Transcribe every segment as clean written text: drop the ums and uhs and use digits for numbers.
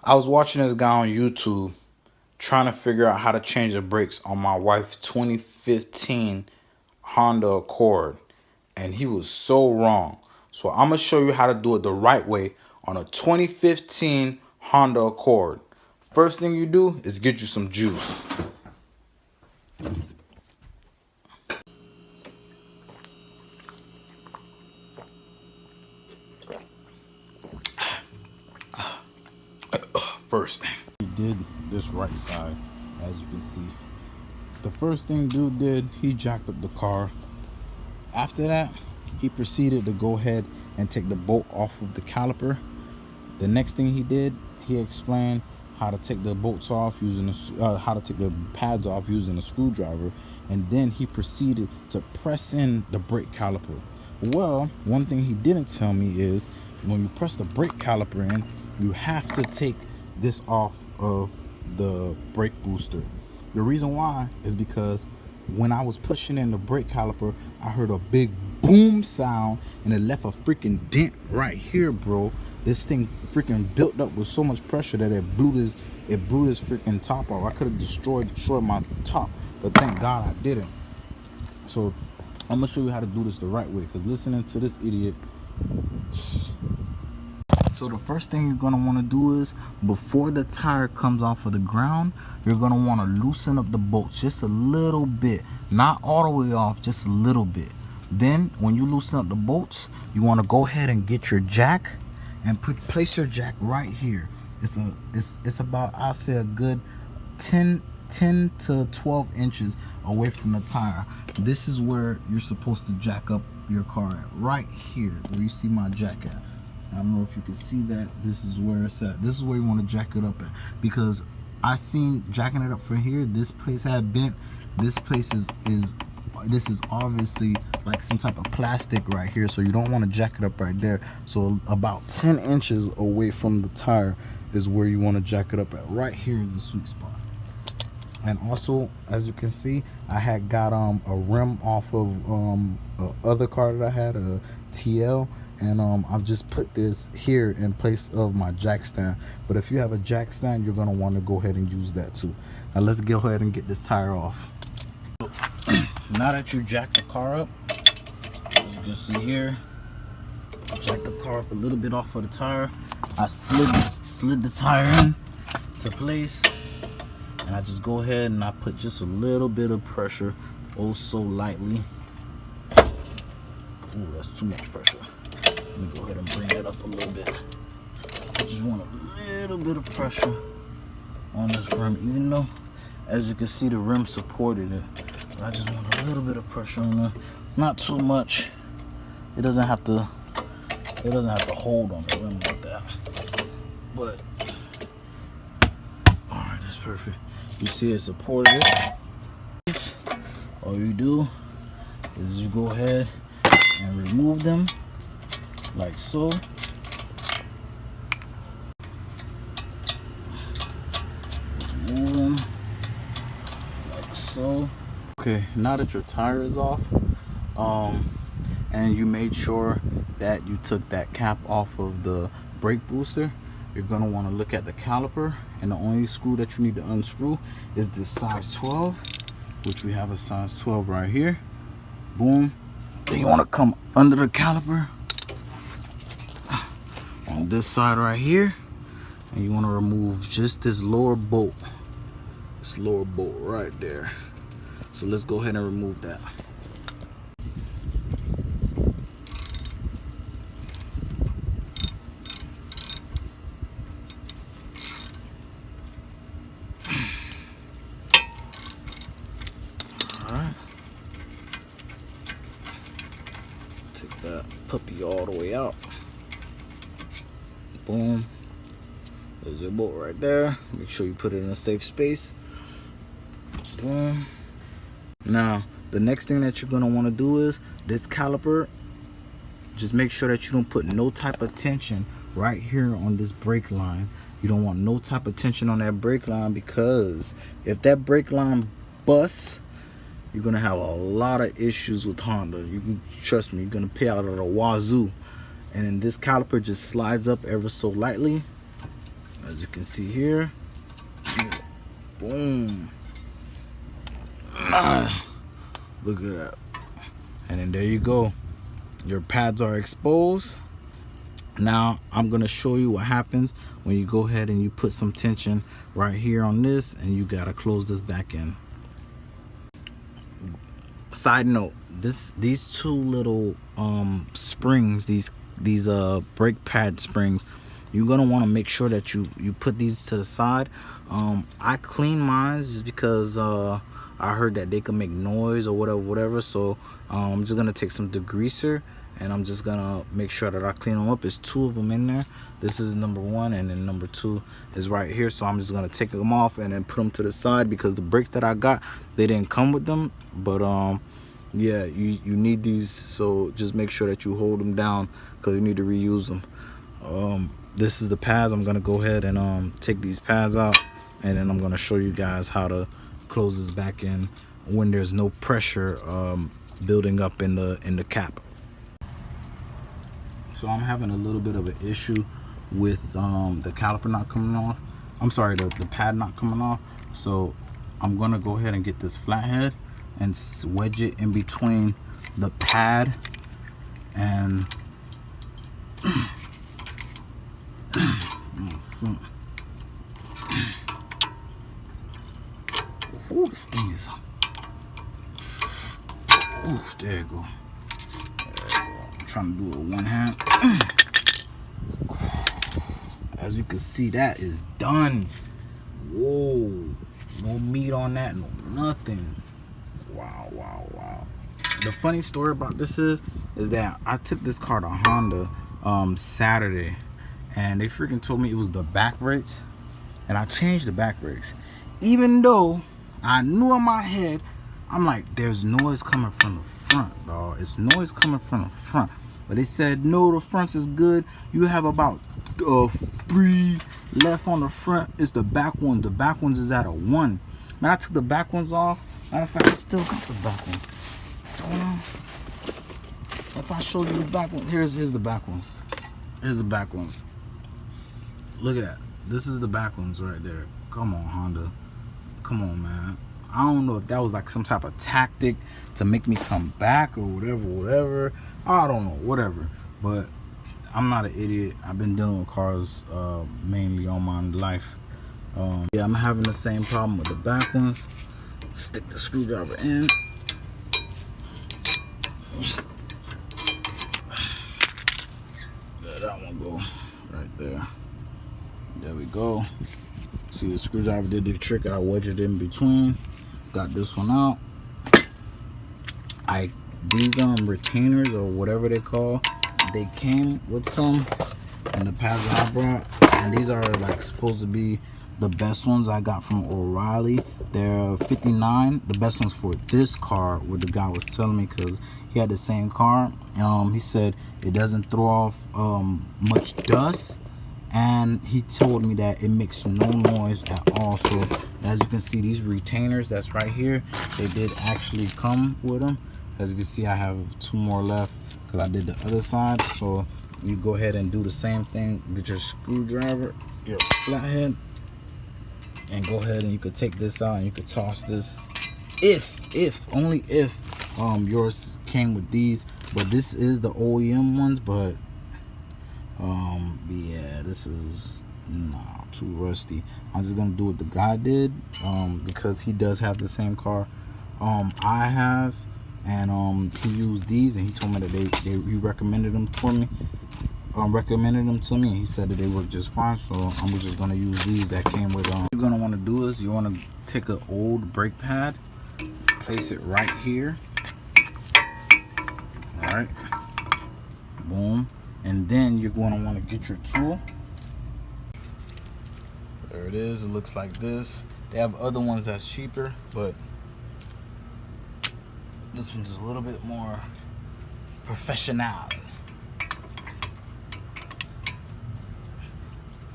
I was watching this guy on YouTube trying to figure out how to change the brakes on my wife's 2015 Honda Accord, and he was so wrong. So I'm gonna show you how to do it the right way on a 2015 Honda Accord. First thing you do is get you some juice. First thing, he did this right side, as you can see. The first thing dude did, he jacked up the car. After that, he proceeded to go ahead and take the bolt off of the caliper. The next thing he did, he explained how to take the bolts off using how to take the pads off using a screwdriver, and then he proceeded to press in the brake caliper. Well, one thing he didn't tell me is when you press the brake caliper in, you have to take this off of the brake booster. The reason why is because when I was pushing in the brake caliper, I heard a big boom sound and it left a freaking dent right here, bro. This thing freaking built up with so much pressure that it blew this freaking top off. I could have destroyed my top, but thank God I didn't. So I'm gonna show you how to do this the right way, because listening to this idiot. So the first thing you're gonna want to do is, before the tire comes off of the ground, you're gonna want to loosen up the bolts just a little bit, not all the way off, just a little bit. Then when you loosen up the bolts, you want to go ahead and get your jack and place your jack right here. It's about, I'll say, a good 10 to 12 inches away from the tire. This is where you're supposed to jack up your car at, right here where you see my jack at. I don't know if you can see that. This is where it's at. This is where you want to jack it up at, because I seen jacking it up from here, this place had bent. This place is this is obviously like some type of plastic right here, so you don't want to jack it up right there. So about 10 inches away from the tire is where you want to jack it up at. Right here is the sweet spot. And also, as you can see, I had got a rim off of a other car that I had, a TL, and I've just put this here in place of my jack stand. But if you have a jack stand, you're gonna want to go ahead and use that too. Now let's go ahead and get this tire off. Now that you jack the car up, as you can see here, jack the car up a little bit off of the tire. I slid the tire in to place, and I just go ahead and I put just a little bit of pressure, oh so lightly. Ooh, that's too much pressure. Let me go ahead and bring that up a little bit. I just want a little bit of pressure on this rim, even though, as you can see, the rim supported it. But I just want a little bit of pressure on there, not too much. It doesn't have to hold on the rim like that. But all right, that's perfect. You see it supported it. All you do is you go ahead and remove them like so. Remove them like so. Okay, now that your tire is off, and you made sure that you took that cap off of the brake booster, you're gonna want to look at the caliper, and the only screw that you need to unscrew is this size 12, which we have a size 12 right here. Boom. Then you want to come under the caliper on this side right here, and you want to remove just this lower bolt right there. So let's go ahead and remove that. All right, take that puppy all the way out. Boom. There's your bolt right there. Make sure you put it in a safe space. Boom. Now, the next thing that you're going to want to do is this caliper. Just make sure that you don't put no type of tension right here on this brake line. You don't want no type of tension on that brake line, because if that brake line busts, you're going to have a lot of issues with Honda. You can trust me, you're going to pay out of the wazoo. And then this caliper just slides up ever so lightly, as you can can see here, boom, look at that. And then there you go, your pads are exposed. Now I'm gonna show you what happens when you go ahead and you put some tension right here on this, and you gotta close this back in. Side note, these two little springs, these brake pad springs, you're gonna want to make sure that you put these to the side. I clean mine just because I heard that they can make noise or whatever. So I'm just gonna take some degreaser, and I'm just gonna make sure that I clean them up. There's two of them in there. This is number one, and then number two is right here. So I'm just gonna take them off and then put them to the side, because the brakes that I got, they didn't come with them. But yeah, you need these, so just make sure that you hold them down, because you need to reuse them. This is the pads. I'm gonna go ahead and take these pads out, and then I'm gonna show you guys how to close this back in when there's no pressure building up in the cap. So I'm having a little bit of an issue with the caliper not coming off. I'm sorry, the pad not coming off. So I'm gonna go ahead and get this flathead and wedge it in between the pad and ooh, this thing is, ooh, there you go. I'm trying to do it with one hand. As you can see, that is done. Whoa, no meat on that, no nothing. Wow, wow, wow. The funny story about this is that I took this car to Honda Saturday, and they freaking told me it was the back brakes, and I changed the back brakes, even though I knew in my head, I'm like, there's noise coming from the front, dog. It's noise coming from the front. But they said, no, the fronts is good. You have about 3 left on the front. It's the back one. The back ones is at a 1. Man, I took the back ones off. Matter of fact, I still got the back ones. If I show you the back one, here's the back ones. Here's the back ones. Look at that. This is the back ones right there. Come on, Honda. Come on, man. I don't know if that was like some type of tactic to make me come back or whatever. I don't know, whatever. But I'm not an idiot. I've been dealing with cars mainly all my life. Yeah, I'm having the same problem with the back ones. Stick the screwdriver in. Let that one go right there. There we go. See, the screwdriver did the trick. I wedged it in between. Got this one out. These retainers or whatever they call, they came with some in the pads that I brought, and these are like supposed to be the best ones I got from O'Reilly. They're $59, the best ones for this car, what the guy was telling me, because he had the same car. He said it doesn't throw off much dust, and he told me that it makes no noise at all. So as you can see, these retainers that's right here, they did actually come with them. As you can see, I have 2 more left because I did the other side. So you go ahead and do the same thing. Get your screwdriver, your flathead, and go ahead and you could take this out and you could toss this. Only if yours came with these. But this is the OEM ones. But yeah, this is too rusty. I'm just gonna do what the guy did because he does have the same car I have. And he used these, and he told me that he recommended them for me. Recommended them to me. He said that they work just fine, so I'm just gonna use these that came with. What you're gonna want to do is you want to take an old brake pad, place it right here. All right, boom, and then you're gonna want to get your tool. There it is. It looks like this. They have other ones that's cheaper, but this one's a little bit more professional.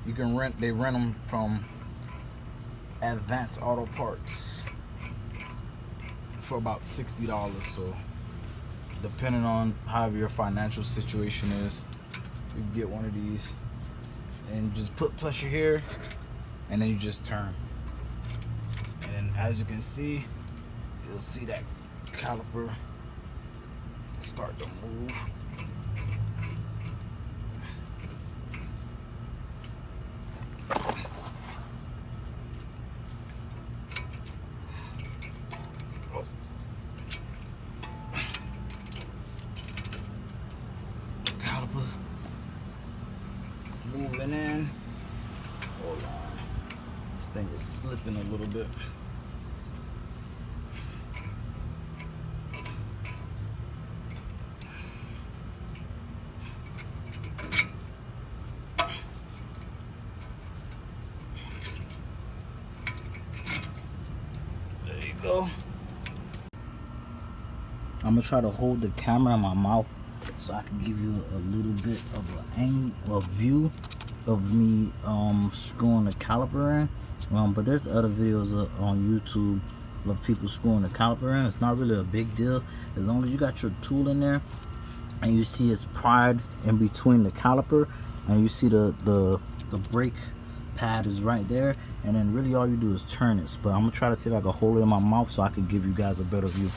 You can they rent them from Advance Auto Parts for about $60. So depending on how your financial situation is, you can get one of these and just put pressure here and then you just turn. And then as you can see, you'll see that caliper start to move. Caliper moving in. Hold on. This thing is slipping a little bit. There you go. I'm gonna try to hold the camera in my mouth so I can give you a little bit of a view of me screwing the caliper in. But there's other videos on YouTube of people screwing the caliper in. It's not really a big deal as long as you got your tool in there and you see it's pried in between the caliper, and you see the brake pad is right there, and then really all you do is turn it. But I'm gonna try to see if I can hold it in my mouth so I can give you guys a better view.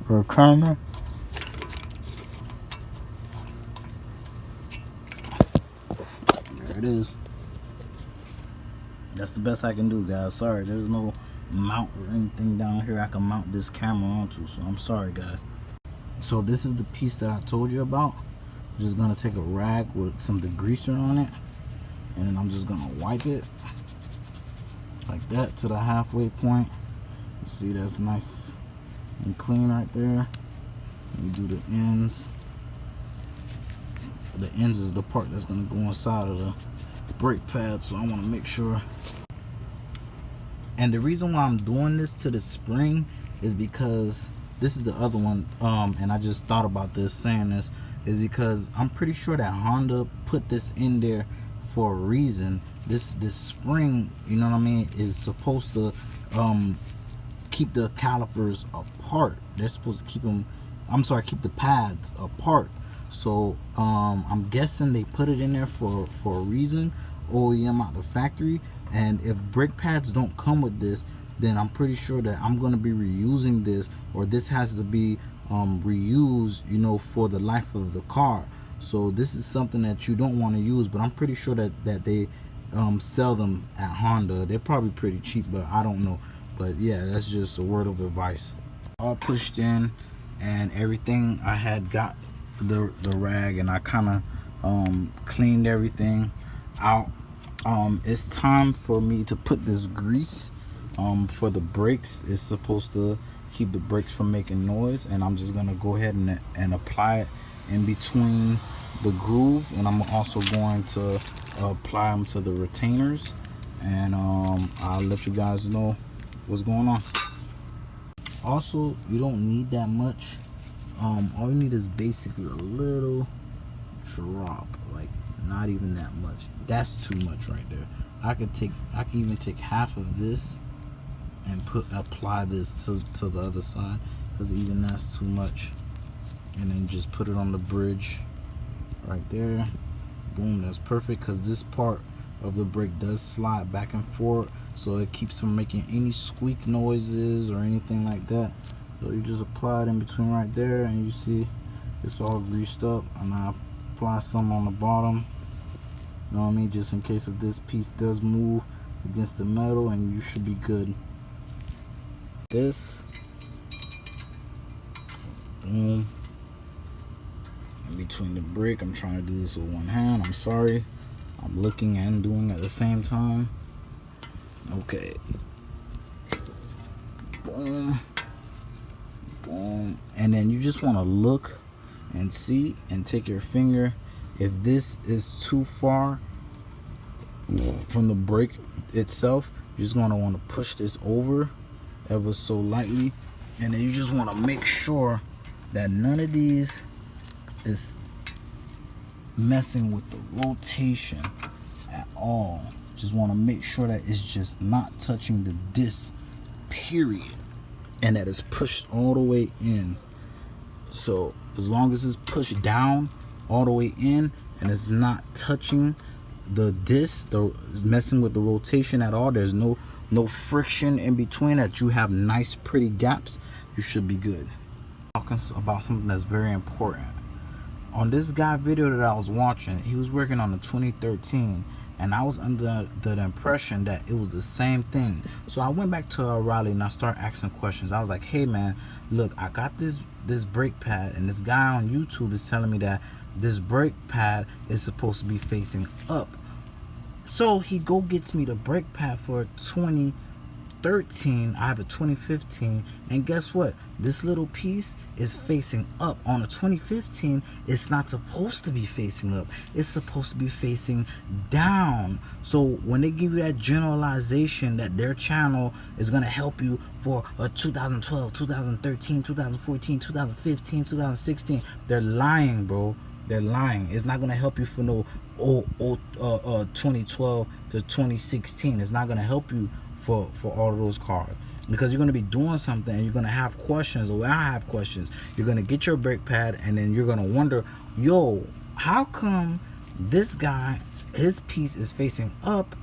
We're coming. There it is. That's the best I can do, guys. Sorry, there's no mount or anything down here I can mount this camera onto, so I'm sorry, guys. So this is the piece that I told you about. I'm just gonna take a rag with some degreaser on it, and then I'm just gonna wipe it like that to the halfway point. You see that's nice and clean right there. You do the ends. The ends is the part that's gonna go inside of the brake pad, so I want to make sure. And the reason why I'm doing this to the spring is because this is the other one, and I just thought about this saying this, is because I'm pretty sure that Honda put this in there for a reason. This spring, you know what I mean, is supposed to keep the calipers apart. They're supposed to keep them, keep the pads apart. So I'm guessing they put it in there for a reason, OEM out the factory. And if brake pads don't come with this, then I'm pretty sure that I'm going to be reusing this, or this has to be reused, you know, for the life of the car. So this is something that you don't want to use, but I'm pretty sure that they sell them at Honda. They're probably pretty cheap, but I don't know. But yeah, that's just a word of advice. All pushed in and everything. I had got the rag and I kind of cleaned everything out. It's time for me to put this grease for the brakes. It's supposed to keep the brakes from making noise, and I'm just gonna go ahead and apply it in between the grooves, and I'm also going to apply them to the retainers, and I'll let you guys know what's going on. Also, you don't need that much. All you need is basically a little drop, like not even that much. That's too much right there. I can even take half of this and apply this to the other side, because even that's too much. And then just put it on the bridge right there. Boom, that's perfect, because this part of the brake does slide back and forth, so it keeps from making any squeak noises or anything like that. So you just apply it in between right there, and you see it's all greased up. And I apply some on the bottom, you know what I mean, just in case if this piece does move against the metal, and you should be good. This, boom, in between the brick. I'm trying to do this with one hand, I'm sorry. I'm looking and doing at the same time. Okay, boom, boom. And then you just want to look and see and take your finger. If this is too far from the brake itself, you're just going to want to push this over ever so lightly, and then you just want to make sure that none of these is messing with the rotation at all. Just want to make sure that it's just not touching the disc, period. and that is pushed all the way in. So as long as it's pushed down all the way in and it's not touching the disc, it's messing with the rotation at all, there's no friction in between, that you have nice pretty gaps, you should be good. Talking about something that's very important. On this guy video that I was watching, he was working on the 2013, and I was under the impression that it was the same thing. So I went back to O'Reilly and I started asking questions. I was like, hey man, look, I got this brake pad, and this guy on YouTube is telling me that this brake pad is supposed to be facing up. So he gets me the brake pad for 2013. I have a 2015, and guess what? This little piece is facing up. On a 2015, it's not supposed to be facing up. It's supposed to be facing down. So when they give you that generalization that their channel is going to help you for a 2012, 2013, 2014, 2015, 2016, they're lying, bro. They're lying. It's not going to help you for no 2012 to 2016. It's not going to help you for all of those cars, because you're going to be doing something and you're going to have questions, or I have questions. You're going to get your brake pad and then you're going to wonder, yo, how come this guy, his piece is facing up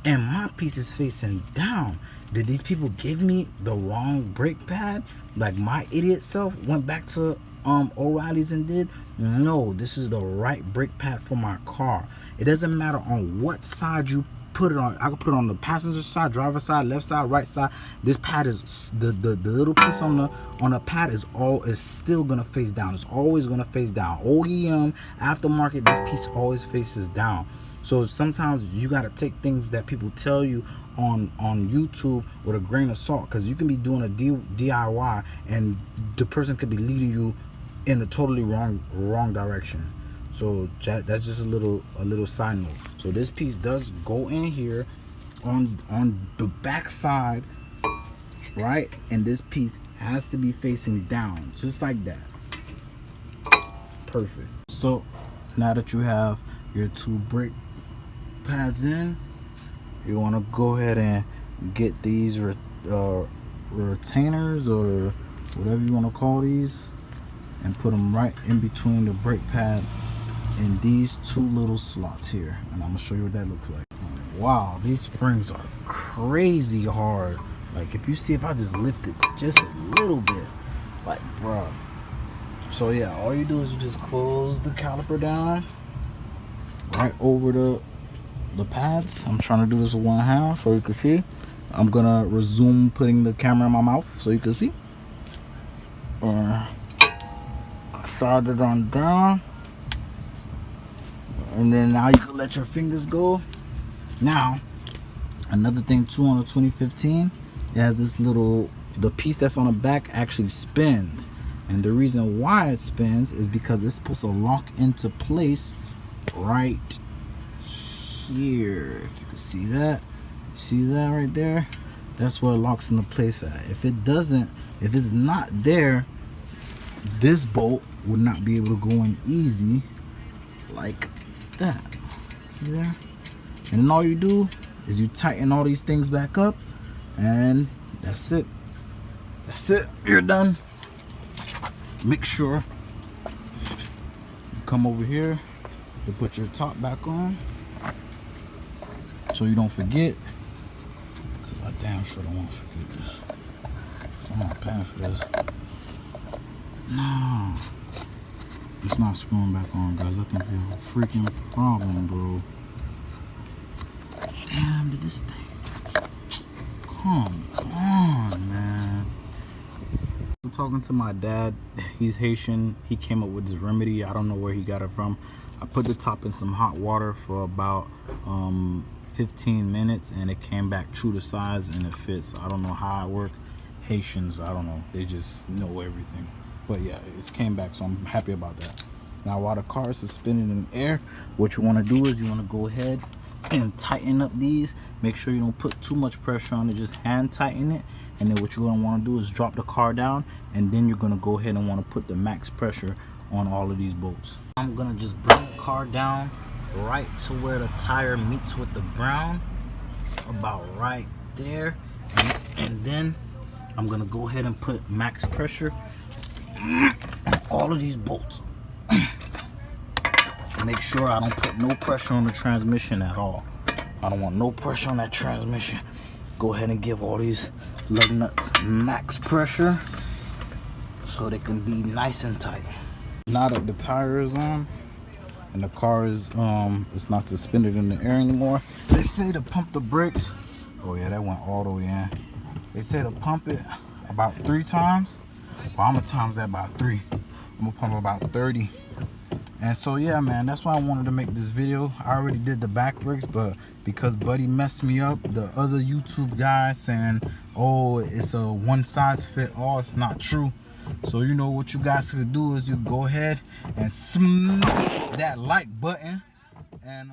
and my piece is facing down? Did these people give me the wrong brake pad? Like my idiot self went back to O'Reilly's and did? No, this is the right brake pad for my car. It doesn't matter on what side you put it on. I can put it on the passenger side, driver side, left side, right side. This pad is the little piece on the pad is still gonna face down. It's always gonna face down. OEM, aftermarket, this piece always faces down. So sometimes you gotta take things that people tell you on YouTube with a grain of salt, because you can be doing a DIY and the person could be leading you in a totally wrong direction. So that's just a little side note. So this piece does go in here on the back side, right? And this piece has to be facing down, just like that. Perfect. So now that you have your two brake pads in, you want to go ahead and get these retainers, or whatever you want to call these, and put them right in between the brake pad in these two little slots here, and I'm gonna show you what that looks like. Wow, these springs are crazy hard. Like if I just lift it just a little bit, like bro. So yeah, all you do is you just close the caliper down right over the pads. I'm trying to do this with one hand so you can see. I'm gonna resume putting the camera in my mouth so you can see. Or slide it on down, and then now you can let your fingers go. Now another thing too, on the 2015, it has this the piece that's on the back actually spins, and the reason why it spins is because it's supposed to lock into place right here. If you can see that, right there, that's where it locks into place at. If it's not there, this bolt would not be able to go in easy like that. See there? And then all you do is you tighten all these things back up, and that's it. You're done. Make sure you come over here to put your top back on so you don't forget. I damn sure don't want to forget this. I'm not paying for this. No, it's not screwing back on, guys. I think we have a freaking problem, bro. Damn, did this thing? Come on, man. I'm talking to my dad. He's Haitian. He came up with this remedy. I don't know where he got it from. I put the top in some hot water for about 15 minutes, and it came back true to size and it fits. I don't know how it works. Haitians, I don't know. They just know everything. But yeah, it came back, so I'm happy about that. Now while the car is suspended in the air, what you want to do is you want to go ahead and tighten up these. Make sure you don't put too much pressure on it, just hand tighten it. And then what you're going to want to do is drop the car down, and then you're going to go ahead and want to put the max pressure on all of these bolts. I'm going to just bring the car down right to where the tire meets with the ground, about right there, and then I'm gonna go ahead and put max pressure on all of these bolts. Make sure I don't put no pressure on the transmission at all. I don't want no pressure on that transmission. Go ahead and give all these lug nuts max pressure so they can be nice and tight. Now that the tire is on and the car is it's not suspended in the air anymore, they say to pump the brakes. Oh yeah, that went all the way in. They say to pump it about 3 times. Well, I'm gonna times that by 3. I'm gonna pump about 30. And so yeah, man, that's why I wanted to make this video. I already did the back brakes, but because Buddy messed me up, the other YouTube guy saying, oh, it's a one size fit all, it's not true. So you know what you guys could do is you go ahead and smack that like button and